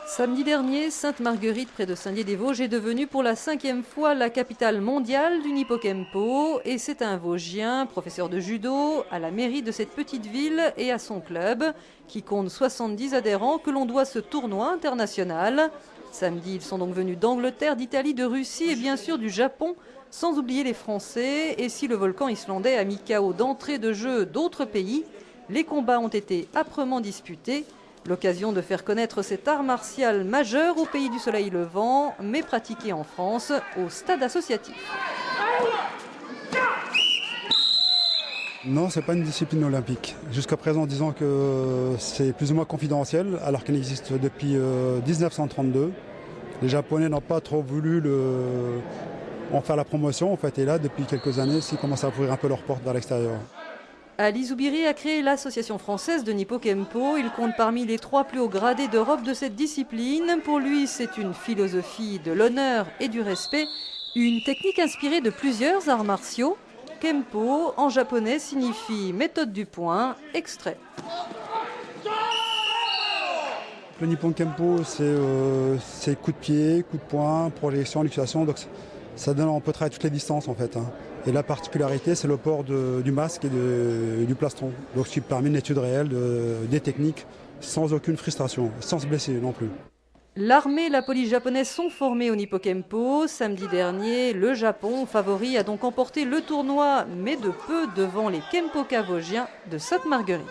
Samedi dernier, Sainte-Marguerite, près de Saint-Dié-des-Vosges, est devenue pour la 5e fois la capitale mondiale du Nippo-Kempo. Et c'est un Vosgien, professeur de judo, à la mairie de cette petite ville et à son club, qui compte 70 adhérents, que l'on doit ce tournoi international. Samedi, ils sont donc venus d'Angleterre, d'Italie, de Russie et bien sûr du Japon, sans oublier les Français. Et si le volcan islandais a mis KO d'entrée de jeu d'autres pays, les combats ont été âprement disputés. L'occasion de faire connaître cet art martial majeur au pays du soleil levant, mais pratiqué en France au stade associatif. Non, ce n'est pas une discipline olympique. Jusqu'à présent, disons que c'est plus ou moins confidentiel, alors qu'elle existe depuis 1932. Les Japonais n'ont pas trop voulu en faire la promotion, en fait, et là, depuis quelques années, ils commencent à ouvrir un peu leurs portes vers l'extérieur. Ali Zoubiri a créé l'Association française de Nippo-Kempo. Il compte parmi les 3 plus hauts gradés d'Europe de cette discipline. Pour lui, c'est une philosophie de l'honneur et du respect, une technique inspirée de plusieurs arts martiaux. Kempo, en japonais, signifie méthode du poing, extrait. Le Nippon Kempo, c'est coup de pied, coup de poing, projection, luxation, donc ça donne, on peut travailler toutes les distances en fait. Et la particularité, c'est le port du masque et du plastron. Donc, ce qui permet une étude réelle des techniques sans aucune frustration, sans se blesser non plus. L'armée et la police japonaise sont formées au Nippo-Kempo. Samedi dernier, le Japon, favori, a donc emporté le tournoi, mais de peu devant les Kempoka vosgiens de Sainte-Marguerite.